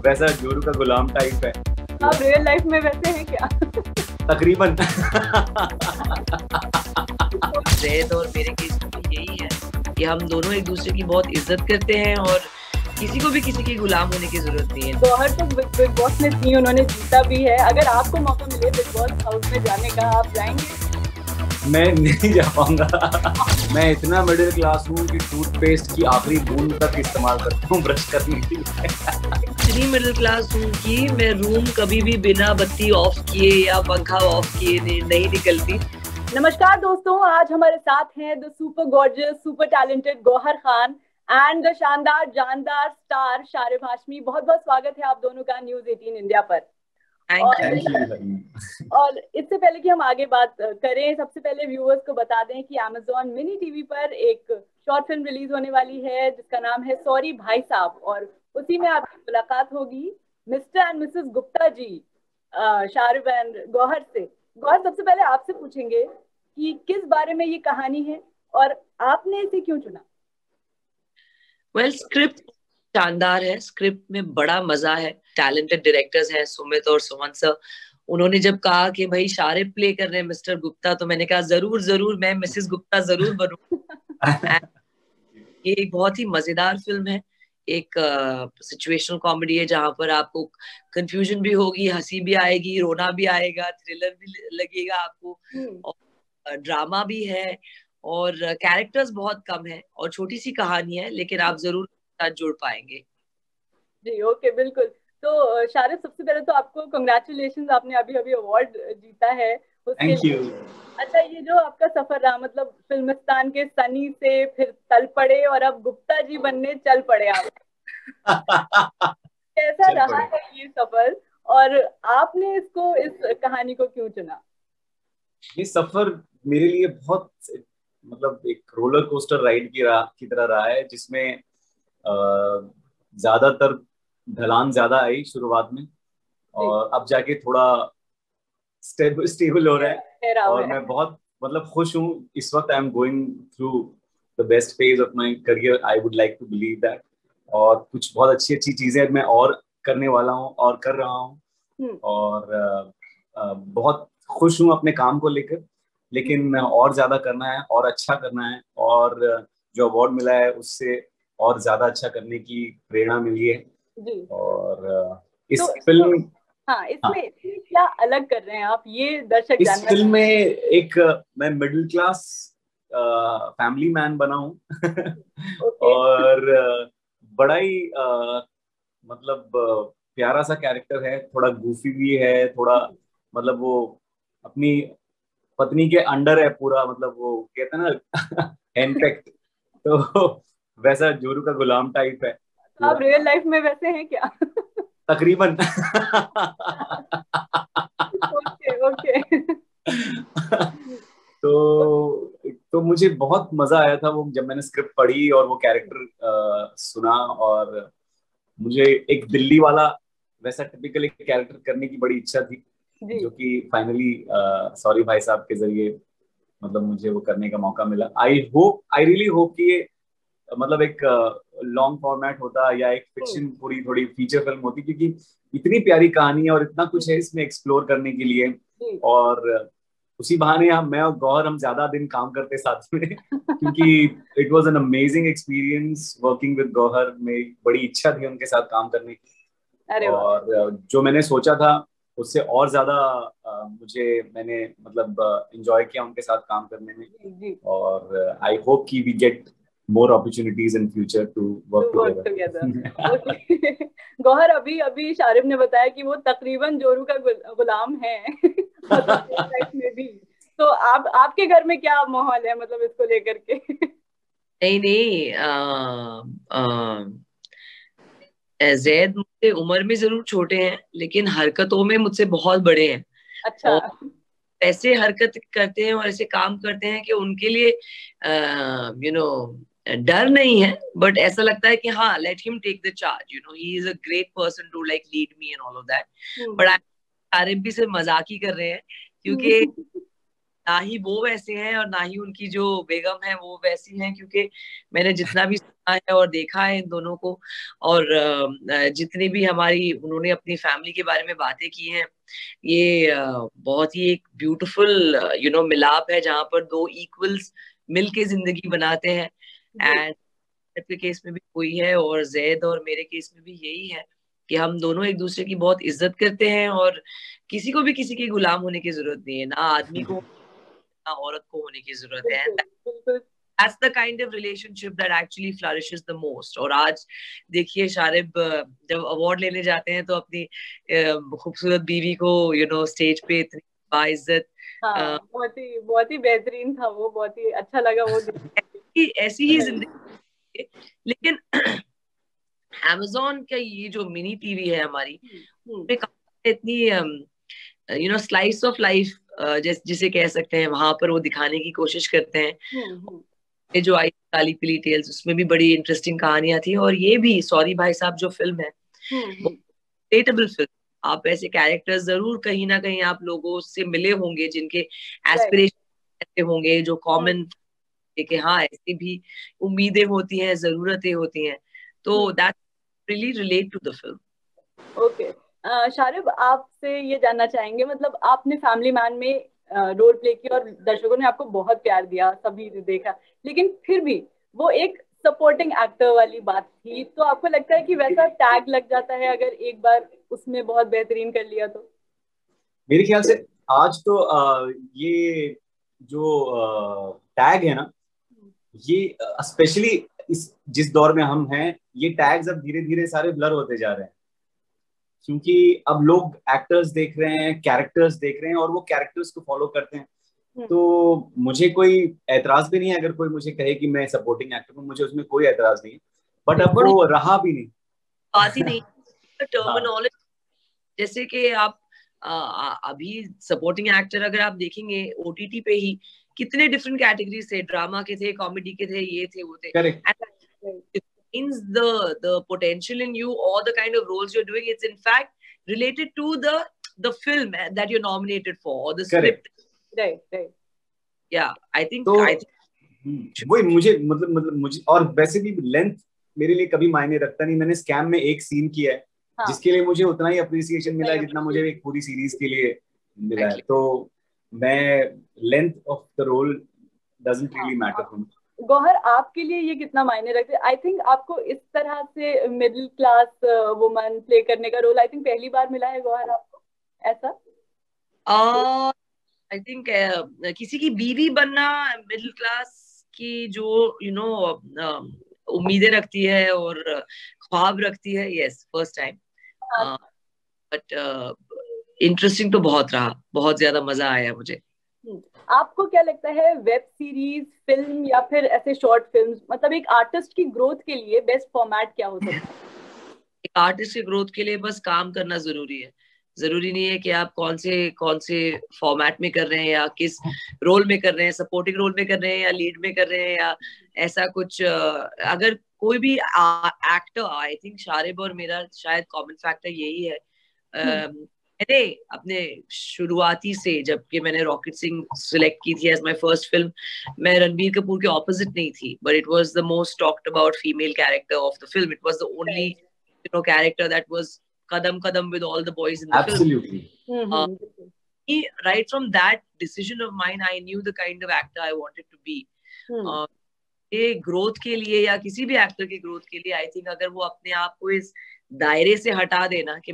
वैसा जोरू का गुलाम टाइप है। आप रियल लाइफ में वैसे हैं क्या? तकरीबन। जैद और मेरे केस में भी यही है कि हम दोनों एक दूसरे की बहुत इज्जत करते हैं और किसी को भी किसी की गुलाम होने की जरूरत नहीं है। गौहर तो बिग बॉस में थी, उन्होंने जीता भी है। अगर आपको मौका मिले बिग बॉस हाउस में जाने का, आप जाएंगे? मैं नहीं जा पाऊंगा। मैं इतना मिडिल क्लास हूँ कि टूथपेस्ट की आखिरी बूंद तक इस्तेमाल करता हूँ ब्रश करने के लिए। इतनी मिडिल क्लास हूँ कि मैं रूम कभी भी बिना बत्ती ऑफ किए या पंखा ऑफ किए नहीं निकलती। नमस्कार दोस्तों, आज हमारे साथ हैं the super gorgeous, super talented Gauahar Khan and the शानदार जानदार स्टार शारिब हाशमी। बहुत बहुत स्वागत है आप दोनों का न्यूज़ 18 इंडिया पर। और इससे पहले कि हम आगे बात करें, सबसे पहले व्यूअर्स को बता दें कि Amazon मिनी टीवी पर एक शॉर्ट फिल्म रिलीज होने वाली है जिसका नाम है सॉरी भाई साहब, और उसी में आपकी मुलाकात होगी mister and misses Gupta ji, Sharib and Gauahar से। गौहर, सबसे पहले आपसे पूछेंगे कि किस बारे में ये कहानी है और आपने इसे क्यों चुना? स्क्रिप्ट शानदार है, स्क्रिप्ट में बड़ा मजा है, टैलेंटेड डायरेक्टर्स हैं सुमित और सुमन सर। उन्होंने जब कहा कि भाई शारिब प्ले कर रहे हैं मिस्टर गुप्ता, तो मैंने कहा जरूर जरूर मैं मिसेस गुप्ता जरूर बनूं। ये एक बहुत ही मजेदार फिल्म है, एक सिचुएशनल कॉमेडी है जहां पर आपको कंफ्यूजन भी होगी, हंसी भी आएगी, रोना भी आएगा, थ्रिलर भी लगेगा आपको, और ड्रामा भी है, और कैरेक्टर्स बहुत कम है और छोटी सी कहानी है, लेकिन आप जरूर साथ जुड़ पाएंगे। जी ओके, बिल्कुल। तो शारिब, सबसे पहले तो आपको कंग्रेचुलेशंस, आपने अभी अभी अवार्ड जीता है उसके थैंक लिए। यू। अच्छा, ये जो आपका सफर रहा, मतलब फिल्मिस्तान के सनी से फिर तल पड़े और अब गुप्ता जी बनने चल पड़े आप, कैसा रहा है ये सफर और आपने इस कहानी को क्यों चुना? ये सफर मेरे लिए बहुत मतलब एक रोलर कोस्टर राइड की तरह रहा है, जिसमें ज्यादातर ढलान ज्यादा आई शुरुआत में, और अब जाके थोड़ा स्टेबल हो रहा है। और मैं बहुत मतलब खुश हूँ इस वक्त। I am going through the best phase of my career, I would like to believe that. और कुछ बहुत अच्छी अच्छी चीजें मैं और करने वाला हूँ और कर रहा हूँ, और बहुत खुश हूँ अपने काम को लेकर। लेकिन और ज्यादा करना है और अच्छा करना है, और जो अवार्ड मिला है उससे और ज्यादा अच्छा करने की प्रेरणा मिली है। जी। और इस फिल्म इसमें क्या अलग कर रहे हैं आप, ये दर्शक इस जानना फिल्म में एक मैं मिडिल क्लास फैमिली मैन बना हूँ। और बड़ा ही मतलब प्यारा सा कैरेक्टर है, थोड़ा गूफी भी है, थोड़ा मतलब वो अपनी पत्नी के अंडर है पूरा, मतलब वो कहते हैं ना हैंडपेक्ड। तो वैसा जोरू का गुलाम टाइप है। तो आप रियल लाइफ में वैसे हैं क्या? तकरीबन। Okay okay. तो मुझे बहुत मजा आया था वो, जब मैंने स्क्रिप्ट पढ़ी और वो कैरेक्टर सुना। और मुझे एक दिल्ली वाला वैसा टिपिकल एक कैरेक्टर करने की बड़ी इच्छा थी, जो कि फाइनली सॉरी भाई साहब के जरिए मतलब मुझे वो करने का मौका मिला। आई रियली होप कि ये मतलब एक लॉन्ग फॉर्मेट होता या एक फिक्शन पूरी थोड़ी फीचर फिल्म होती, क्योंकि इतनी प्यारी कहानी है और इतना कुछ है इसमें एक्सप्लोर करने के लिए। और उसी बहाने मैं और गौहर हम ज्यादा दिन काम करते साथ में, क्योंकि it was an amazing experience working with Gauahar. में बड़ी इच्छा थी उनके साथ काम करने की, और जो मैंने सोचा था उससे और ज्यादा मैंने मतलब एंजॉय किया उनके साथ काम करने में। और आई होप कि we get more opportunities in future to work together. Gauahar, अभी अभी शारिब ने बताया कि वो तकरीबन जोरू का गुलाम है मतलब में भी। तो आपके घर में क्या माहौल है, मतलब इसको लेकर के? नहीं, जैद मुझसे उम्र में जरूर छोटे हैं, लेकिन हरकतों में मुझसे बहुत बड़े हैं। अच्छा। और ऐसे हरकत करते हैं और ऐसे काम करते हैं कि उनके लिए डर नहीं है, बट ऐसा लगता है कि हाँ, let him take the charge, he is a great person to like lead me and all of that. But Sharib भी सिर्फ मजाक ही कर रहे हैं, क्योंकि ना ही वो वैसे हैं और ना ही उनकी जो बेगम है वो वैसी हैं, क्योंकि मैंने जितना भी सुना है और देखा है इन दोनों को, और जितनी भी हमारी उन्होंने अपनी फैमिली के बारे में बातें की हैं, ये बहुत ही एक ब्यूटीफुल मिलाप है जहाँ पर दो इक्वल्स मिलके जिंदगी बनाते हैं। एंड के केस में भी वही है, और जैद और मेरे केस में भी यही है कि हम दोनों एक दूसरे की बहुत इज्जत करते हैं, और किसी को भी किसी के गुलाम होने की जरूरत नहीं है, ना आदमी को ना औरत को होने की जरूरत है। That's the kind of relationship that actually flourishes the most. और आज देखिए शारिब जब अवार्ड लेने जाते हैं तो अपनी खूबसूरत बीवी को स्टेज पे इतनी बाइज्जत, बहुत ही बेहतरीन था वो, बहुत ही अच्छा लगा वो ऐसी ही जिंदगी। लेकिन Amazon का ये जो मिनी टीवी है हमारी, इतनी स्लाइस ऑफ लाइफ जिसे कह सकते हैं, वहां पर वो दिखाने की कोशिश करते हैं। ये जो आई काली पीली टेल्स, उसमें भी बड़ी इंटरेस्टिंग कहानियां थी, और ये भी सॉरी भाई साहब जो फिल्म है, रिलेटेबल फिल्म। आप ऐसे कैरेक्टर्स जरूर कहीं ना कहीं आप लोगों से मिले होंगे जिनके एस्पिरेशन ऐसे होंगे, जो कॉमन कि हाँ ऐसी भी उम्मीदें होती हैं, जरूरतें होती हैं, तो that really relate to the film. Okay Sharib, आपसे ये जानना चाहेंगे, मतलब आपने फैमिली मैन में रोल प्ले किया और दर्शकों ने आपको बहुत प्यार दिया, सभी देखा, लेकिन फिर भी वो एक सपोर्टिंग एक्टर वाली बात थी, तो आपको लगता है कि वैसा टैग लग जाता है अगर एक बार उसमें बहुत बेहतरीन कर लिया तो? मेरे ख्याल से आज तो ये जो टैग है ना, ये स्पेशली इस जिस दौर में हम हैं, ये टैग्स अब धीरे धीरे सारे ब्लर होते जा रहे हैं, क्योंकि अब लोग एक्टर्स देख रहे हैं, कैरेक्टर्स देख रहे हैं, और वो कैरेक्टर्स को फॉलो करते हैं। तो मुझे कोई एतराज भी नहीं है अगर कोई मुझे कहे कि मैं सपोर्टिंग एक्टर हूँ, मुझे उसमें कोई एतराज नहीं है, बट अब वो रहा भी नहीं, बात ही नहीं। टर्मिनोलॉजी जैसे कि आप अभी सपोर्टिंग एक्टर अगर आप देखेंगे ओटीटी पे ही कितने डिफरेंट कैटेगरीज थे, ड्रामा के थे, कॉमेडी के थे, ये थे वो थे। Correct. Means the potential in you or the kind of roles you're doing, it's in fact related to the film that you're nominated for or the script. Right. Yeah, I think वही मुझे और वैसे भी length मेरे लिए कभी मायने रखता नहीं। मैंने स्कैम में एक सीन किया है, जिसके लिए मुझे उतना ही अप्रिसिएशन मिला है जितना मुझे एक पूरी सीरीज के लिए मिला है। तो मैं length of the role doesn't really matter for me. Gauahar, आपके लिए ये कितना मायने रखते हैं? आई थिंक आपको इस तरह से मिडिल क्लास वुमन प्ले करने का रोल आई थिंक पहली बार मिला है गौहर आपको, ऐसा? आई थिंक किसी की बीवी बनना मिडिल क्लास की जो उम्मीदें रखती है और ख्वाब रखती है, yes first time. But interesting तो बहुत रहा, बहुत ज्यादा मजा आया मुझे। आपको क्या लगता है वेब सीरीज, फिल्म या फिर ऐसे शॉर्ट फिल्म्स, मतलब एक आर्टिस्ट की ग्रोथ के लिए बेस्ट फॉर्मेट क्या हो सकता है? एक आर्टिस्ट की ग्रोथ के लिए बस काम करना जरूरी है। जरूरी नहीं है कि आप कौन से फॉर्मेट में कर रहे हैं या किस रोल में कर रहे हैं, सपोर्टिंग रोल में कर रहे हैं या लीड में कर रहे हैं या ऐसा कुछ। अगर कोई भी एक्टर, आई थिंक शारिब और मेरा शायद कॉमन फैक्टर यही है। मैंने अपने शुरुआती से, जबकि मैंने रॉकेट सिंह सिलेक्ट की थी एज माय फर्स्ट फिल्म, मैं रणबीर कपूर के ऑपोजिट नहीं थी, but it was the most talked about female character of the film. It was the only character that was kadam kadam with all the boys in the Absolutely. film. Right from that decision of mine, I knew the kind of actor I wanted to be. ये growth के लिए या किसी भी actor की growth के लिए, I think अगर वो अपने आप को इस दायरे से हटा देना कि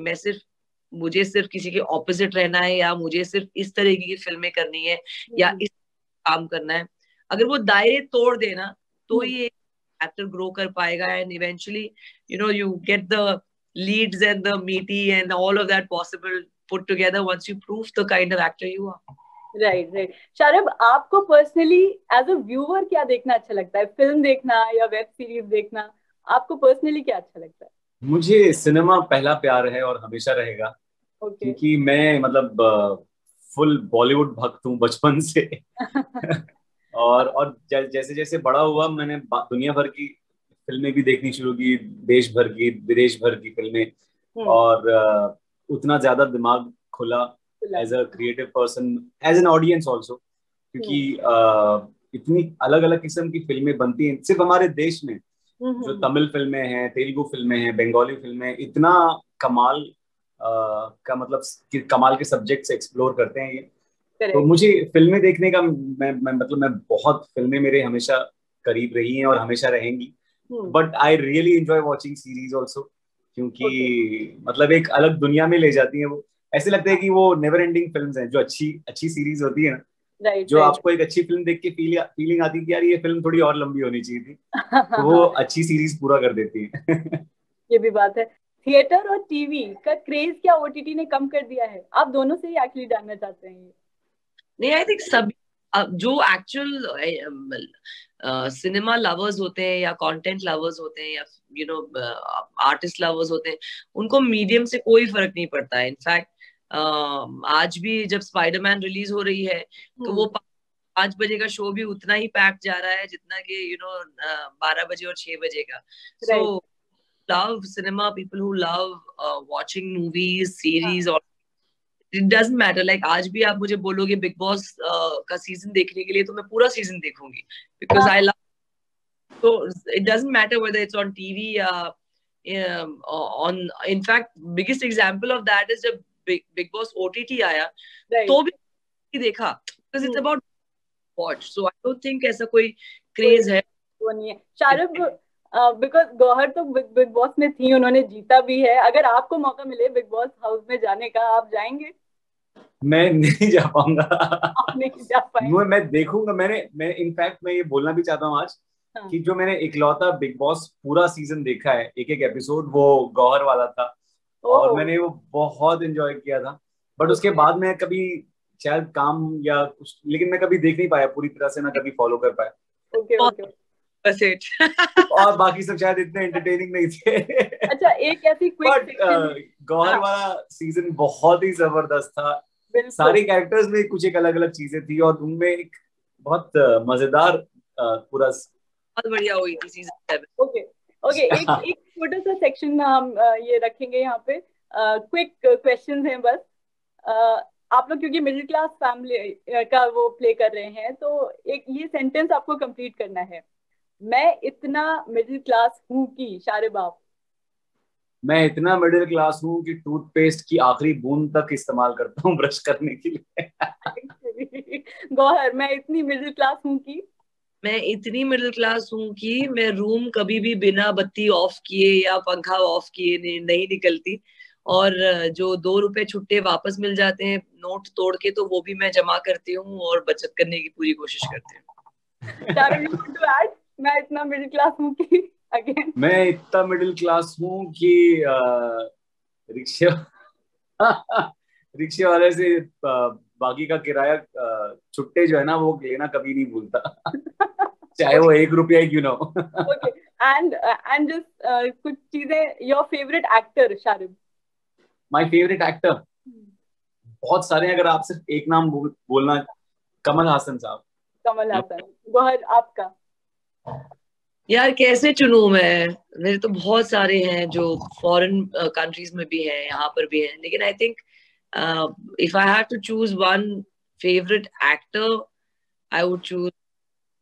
मुझे सिर्फ किसी के ऑपोजिट रहना है या मुझे सिर्फ इस तरह की फिल्में करनी है या इस काम करना है, अगर वो दायरे तोड़ देना तो ये एक्टर ग्रो कर पाएगा। And eventually you get the leads and the meaty and all of that possible put together once you prove the kind of actor you are. Right. Sharib, आपको पर्सनली एज अ व्यूअर क्या देखना अच्छा लगता है? Film देखना या web series देखना? आपको पर्सनली क्या अच्छा लगता है? मुझे सिनेमा पहला प्यार है और हमेशा रहेगा। क्योंकि मैं मतलब फुल बॉलीवुड भक्त हूँ बचपन से। और जैसे जैसे बड़ा हुआ मैंने दुनिया भर की फिल्में भी देखनी शुरू की, देश भर की, विदेश भर की फिल्में, और उतना ज्यादा दिमाग खुला as a creative person, as an audience also. क्योंकि इतनी अलग अलग किस्म की फिल्में बनती हैं सिर्फ हमारे देश में। जो तमिल फिल्में हैं, तेलुगु फिल्में हैं, बंगाली फिल्में, इतना कमाल का मतलब कमाल के सब्जेक्ट से एक्सप्लोर करते हैं ये। तो मुझे फिल्में देखने का मैं बहुत फिल्में मेरे हमेशा करीब रही हैं और हमेशा रहेंगी। But I really enjoy watching series also, क्योंकि मतलब एक अलग दुनिया में ले जाती है वो। ऐसे लगता है कि वो नेवर एंडिंग फिल्म्स हैं। जो अच्छी अच्छी सीरीज होती है ना, जो आपको एक अच्छी फिल्म देख के फीलिंग आती है कि यार ये फिल्म थोड़ी और लंबी होनी चाहिए थी, तो वो अच्छी सीरीज पूरा कर देती है। ये भी बात है। थिएटर और टीवी का क्रेज क्या ओटीटी ने कम कर दिया है? आप दोनों से ही एक्चुअली जानना चाहते हैं ये। नहीं, आई थिंक सब जो एक्चुअल सिनेमा लवर्स होते हैं या कंटेंट लवर्स होते हैं या यू नो आर्टिस्ट लवर्स होते हैं, उनको मीडियम से कोई फर्क नहीं पड़ता है। इनफैक्ट आज भी जब स्पाइडरमैन रिलीज हो रही है तो वो 5 बजे का शो भी उतना ही पैक जा रहा है जितना कि 12 बजे और 6 बजे का। So love cinema, people who love watching movies, series, और इट डजंट मैटर। लाइक आज भी आप मुझे बोलोगे बिग बॉस का सीजन देखने के लिए तो मैं पूरा सीजन देखूंगी, because I love. So it doesn't matter whether it's on TV on, in fact biggest example of that is जब Big Boss OTT आया तो भी देखा, because it's about watch. So I don't think ऐसा कोई craze है। वो नहीं है। शाहरुख, बिकॉज गौहर तो बिग बॉस में थी, उन्होंने जीता भी है। अगर आपको मौका मिले बिग बॉस हाउस में जाने का, आप जाएंगे? मैं नहीं जा पाऊंगा। आप नहीं जा पाएंगे? मैं देखूंगा। मैं इनफैक्ट मैं ये बोलना भी चाहता हूँ आज कि जो मैंने इकलौता बिग बॉस पूरा सीजन देखा है, एक एक एपिसोड, वो गौहर वाला था और मैंने वो बहुत एंजॉय किया था। बट उसके बाद मैं कभी शायद काम या कुछ, लेकिन मैं कभी देख नहीं पाया पूरी तरह से, ना कभी फॉलो कर पाया। ओके और बाकी सब शायद इतने एंटरटेनिंग नहीं थे। अच्छा, एक ऐसी क्विक गौहर वाला सीजन बहुत ही जबरदस्त था। सारे कैरेक्टर्स में कुछ एक अलग अलग चीजें थी और उनमें एक बहुत मजेदार पूरा बहुत बढ़िया हुई थी सीजन 7। ओके एक छोटा सा सेक्शन हम ये रखेंगे यहाँ पे, क्विक क्वेश्चंस हैं बस। आप लोग क्योंकि मिडिल क्लास फैमिली का वो प्ले कर रहे हैं, तो एक ये सेंटेंस आपको कंप्लीट करना है। मैं इतना मिडिल क्लास हूँ कि शारे बाप। मैं इतना मिडिल क्लास हूँ कि टूथपेस्ट की आखिरी बूंद तक इस्तेमाल करता हूँ ब्रश करने के लिए। गौहर, मैं इतनी मिडिल क्लास हूँ कि मैं इतनी मिडिल क्लास हूँ कि मैं रूम कभी भी बिना बत्ती ऑफ किए या पंखा ऑफ किए नहीं निकलती, और जो 2 रुपए छुट्टे वापस मिल जाते हैं नोट तोड़ के, तो वो भी मैं जमा करती हूँ और बचत करने की पूरी कोशिश करती हूँ। मैं इतना मिडिल क्लास हूँ कि अगेन मैं इतना मिडिल क्लास हूँ कि रिक्शे वाले से बाकी का किराया छुट्टे जो है ना वो लेना कभी नहीं भूलता, चाहे वो 1 रुपया ही क्यों ना हो। ओके, एंड जस्ट कुछ चीजें। Your favourite actor Shahrukh? My favourite actor बहुत सारे हैं, अगर आप सिर्फ एक नाम बोलना, कमल हासन साहब। कमल हासन। गौहर, आपका? यार कैसे चुनूं मैं, मेरे तो बहुत सारे हैं जो फॉरेन कंट्रीज में भी हैं, यहाँ पर भी हैं, लेकिन I think if I have to choose one favourite actor, I would choose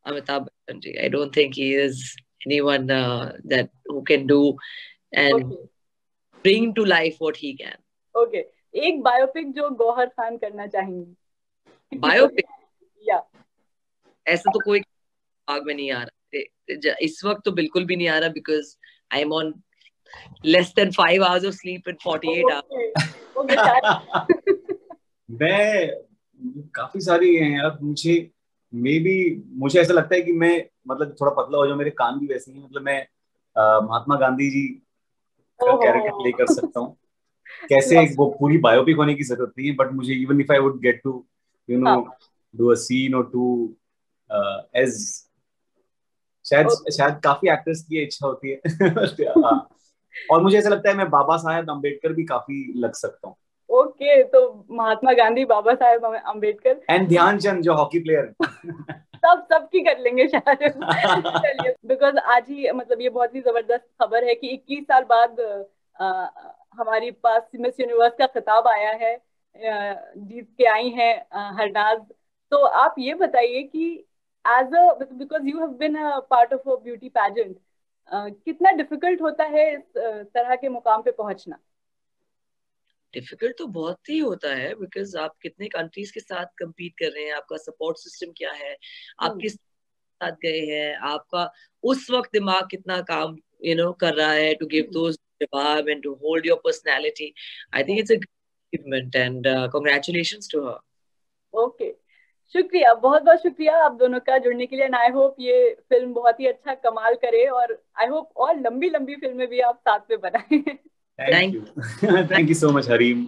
Amitabh Bachchan ji. I don't think he is anyone that who can do and bring to life what he can. Okay. एक biopic जो गौहर खान करना चाहेंगी? Biopic? या ऐसा तो कोई दिमाग में नहीं आ रहा इस वक्त, तो बिल्कुल भी नहीं आ रहा, because I am on less than 5 hours of sleep in 48 hours. मैं काफी सारी हैं यार। मुझे ऐसा लगता है कि मैं मतलब थोड़ा पतला हो जाऊं, मेरे कान भी वैसे ही, मतलब मैं महात्मा गांधी जी का कैरेक्टर प्ले कर सकता हूँ। कैसे वो पूरी बायोपिक होने की जरूरत नहीं है, बट मुझे even if I would get to do a scene और टू एज, शायद काफी एक्टर्स की इच्छा होती है। और मुझे ऐसा लगता है मैं बाबा साहेब अम्बेडकर भी काफी लग सकता हूँ। ओके, तो महात्मा गांधी, बाबा साहेब अम्बेडकर एंड ध्यानचंद जो हॉकी प्लेयर सबकी कर लेंगे शायद। चलिए, बिकॉज आज ही मतलब ये बहुत ही जबरदस्त खबर है कि 21 साल बाद हमारे पास मिस यूनिवर्स का खिताब आया है। जीत के आई हैं हरनाज। तो आप ये बताइए कि as a, because you have been a part of a beauty pageant, कितना डिफिकल्ट होता है इस तरह के मुकाम पे पहुंचना? डिफिकल्ट तो बहुत ही होता है, बिकॉज आप कितने कंट्रीज के साथ compete कर रहे हैं, आपका सपोर्ट सिस्टम क्या है, आप किस साथ गए हैं, आपका उस वक्त दिमाग कितना काम कर रहा है टू गिव दोस जवाब and to hold your personality. I think it's a achievement and congratulations to her. Okay, शुक्रिया, बहुत बहुत शुक्रिया आप दोनों का जुड़ने के लिए। एंड आई होप ये फिल्म बहुत ही अच्छा कमाल करे, और आई होप और लंबी लंबी फिल्में भी आप साथ में बनाएं। Thank you. Thank you so much Hareem.